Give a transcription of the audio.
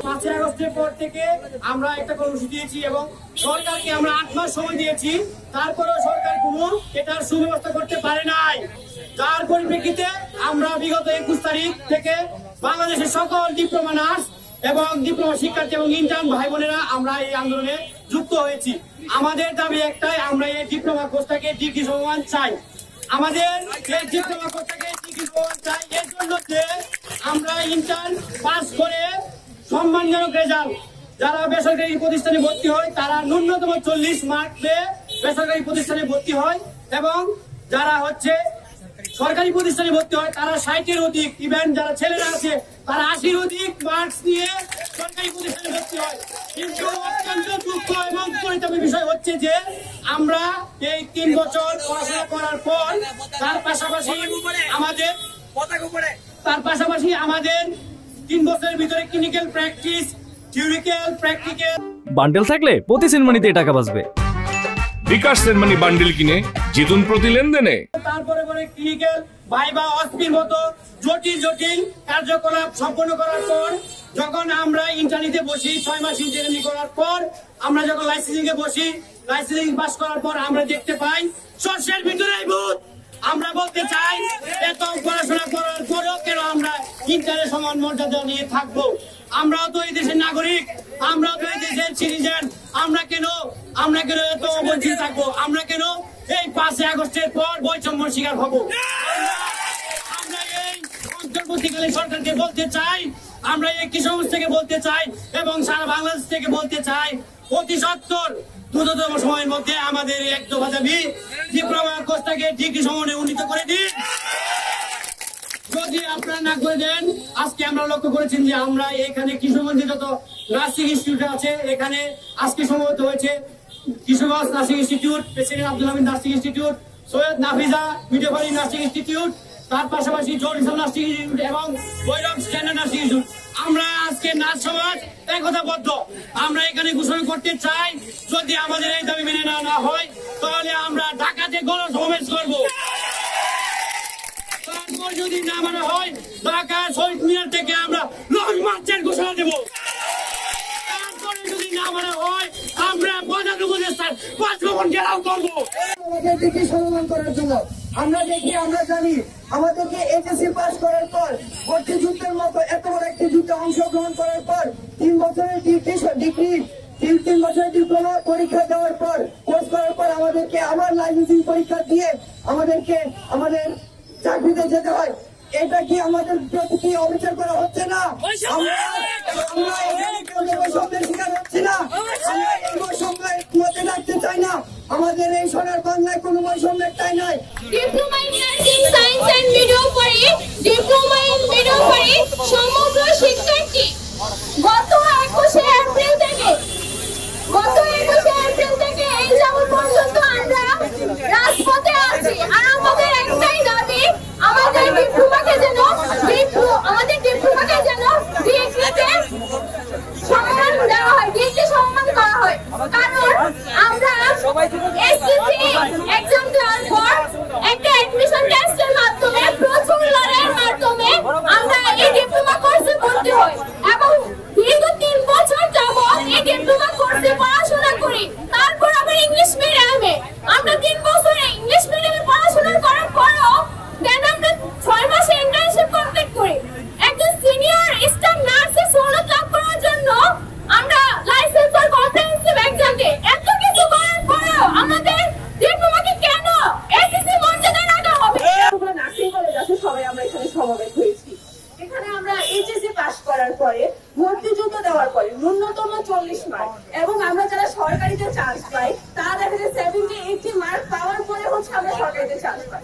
পাঁচই আগস্টের পর থেকে আমরা একটা কর্মসূচি দিয়েছি এবং সরকারকে আমরা 8 মাস সময় দিয়েছি, তারপরেও সরকার কোনো এটার সুব্যবস্থা করতে পারে নাই। যার পরিপ্রেক্ষিতে আমরা বিগত 21 তারিখ থেকে বাংলাদেশের সকল ডিপ্লোমা নার্স এবং ডিপ্লোমা শিক্ষার্থী এবং ইন্টার্ন ভাই বোনেরা আমরা এই আন্দোলনে যুক্ত হয়েছি। আমাদের দাবি একটাই, আমরা এই ডিপ্লোমা কোর্সটাকে ডিগ্রি সমমান চাই। আমাদের এই ডিপ্লোমা কোর্সটাকে ডিগ্রি সমমান চাই এর জন্য যে আমরা ইন্টার্ন পাস করে সম্মানজনক রেজাল্ট, যারা বেসরকারি প্রতিষ্ঠানে ভর্তি হয় তারা ন্যূনতম 40 মার্ক পেয়ে বেসরকারি প্রতিষ্ঠানে ভর্তি হয় এবং যারা হচ্ছে সরকারি প্রতিষ্ঠানে ভর্তি হয় তারা 60-এর অধিক, ইভেন যারা ছেলেরা আছে তারা 80-র অধিক মার্কস নিয়ে সরকারি প্রতিষ্ঠানে ভর্তি হয়। কিন্তু অত্যন্ত দুঃখ এবং পরিতাপের বিষয় হচ্ছে যে আমরা এই 3 বছর পড়াশোনা করার পর তার পাশাপাশি আমাদের 3 বছরের ভিতরে clinical practice, theoretical, practical bundle থাকলে প্রতি সেনমানিতে টাকা বাঁচবে। বিকাশ সেনমানি বান্ডেল কিনে জিতুন প্রতি লেনদেনে। তারপরে ক্লিনিক্যাল, ভাইবা, অস্পির মতো জটিল কার্যকলাপ সম্পন্ন করার পর যখন আমরা ইন্টার্নিতে বসি, 6 মাস ইন্টার্নি করার পর আমরা যখন লাইসেন্সিং এ বসি, লাইসেন্সিং পাস করার পর আমরা দেখতে পাই শস্যের ভিতরেই ভূত। আমরা বলতে চাই এত পড়াশোনা করার পরও কেন আমরা ইন্টারের সমান মর্যাদা নিয়ে থাকবো? আমরাও তো এই দেশের নাগরিক, আমরাও তো এই দেশের সিটিজেন, আমরা কেন এত অবঞ্চিত থাকবো? আমরা কেন এই 5 আগস্টের পর বৈষম্যের শিকার হব? আমরা এই অন্তর্বর্তীকালীন সরকারকে বলতে চাই, আমরা এই কিশোর থেকে বলতে চাই এবং সারা বাংলাদেশ থেকে বলতে চাই, অতি সত্বর দ্রুততম সময়ের মধ্যে আমাদের এই এক দফা দাবি ডিপ্লোমা কোর্সটাকে ডিগ্রি সমনে উন্নীত করে দিন। যদি আপনারা না করে দেন, আজকে আমরা লক্ষ্য করেছেন যে আমরা এখানে কিশোরগঞ্জে যত নার্সিং ইনস্টিটিউট আছে, এখানে আজকে সমবেত হয়েছে Kishoreganj nursing institute, president Abdul Hamid nursing institute, Syed Nafiza মিডিয়াবাড়ি নার্সিং ইনস্টিটিউট, তার পাশাপাশি জোরিসাল নার্সিং ইনস্টিটিউট এবং বৈরব স্ট্যান্ডার্ড নার্সিং ইনস্টিটিউট। আমরা আজকে নার্স সমাজ একতাবদ্ধ। আমরা এখানে ঘোষণা করতে চাই, যদি আমাদের এই দাবি মেনে নেওয়া না হয় তাহলে আমরা ঢাকাতে গণসমাবেশ করবো। তারপর যদি না মানা হয় ঢাকা শহীদ মিনার থেকে আমরা লং মার্চের ঘোষণা দেব। তারপরে যদি না মানা হয় আমরা প্রধান উপদেষ্টার বাসভবন ঘেরাও করবো। আমাদেরকে সম্মান করার জন্য আমরা জানি আমাদেরকে এইচএসসি পাস করার পর ভর্তি যুদ্ধের মতো এত বড় একটি যুদ্ধে অংশগ্রহণ করার পর 3 বছরের ডিগ্রি 3 বছরের ডিপ্লোমা পরীক্ষা দেওয়ার পর কোর্স করার পর আমাদেরকে আবার লাইসেন্সিং পরীক্ষা দিয়ে আমাদের চাকরিতে যেতে হয়। এটা কি আমাদের প্রতি কি অবিচার করা হচ্ছে না? আমরা বৈষম্যের শিকার হচ্ছি না? আমরা এই বৈষম্যের মধ্যে রাখতে চাই না। আমাদের এই সোনার বাংলায় কোনো বৈষম্যের ঠাঁই নাই। Diploma in nursing science and midwifery, diploma in midwifery সমগ্র শিক্ষার্থী গত 21 এপ্রিল থেকে এই যাবত পর্যন্ত আমরা রাজপথে আছি। আর আমাদের একটাই দাবি, আমাদের ডিপ্লোমাকে যেন ডিগ্রিতে সম্মান দেওয়া হয়, ডিগ্রি সম্মান করা হয়। কারণ আমরা এসএসসি এক্সাম দেওয়ার পর একটা অ্যাডমিশন টেস্টের মাধ্যমে প্রচুর লড়াইয়ের মাধ্যমে আমরা এই ডিপ্লোমা কোর্সে ভর্তি হই এবং দীর্ঘ 3 বছর যাবত এই ডিপ্লোমা কোর্সে পড়াশোনা করি। তারপর আবার ইংলিশ মিডিয়ামে আমরা 3 বছর ইংলিশ মিডিয়ামে পড়াশোনা করার পরও দেন আমরা 6 মাসে ইন্টার্নশিপ কমপ্লিট করি। একজন সিনিয়র স্টাফ নার্সের সনদ লাভ করার জন্য আমরা লাইসেন্স আর কম্প্রিহেনসিভ এক্সাম দিই। এত কিছু করার পরও আমাদের ডিপ্লোমাকে কেন এসএসসি মর্যাদা রাখা হবে? নার্সিং কলেজ আছে, সবাই আমরা এখানে সমবেত হয়েছি। এখানে আমরা এইচএসসি পাস করার পরে ভর্তি যুদ্ধ দেওয়ার পরে ন্যূনতম 40 মার্ক এবং আমরা যারা সরকারিতে চান্স পাই তারা দেখা যায় 70-80 মার্ক পাওয়ার পরে আমরা সরকারিতে চান্স পাই।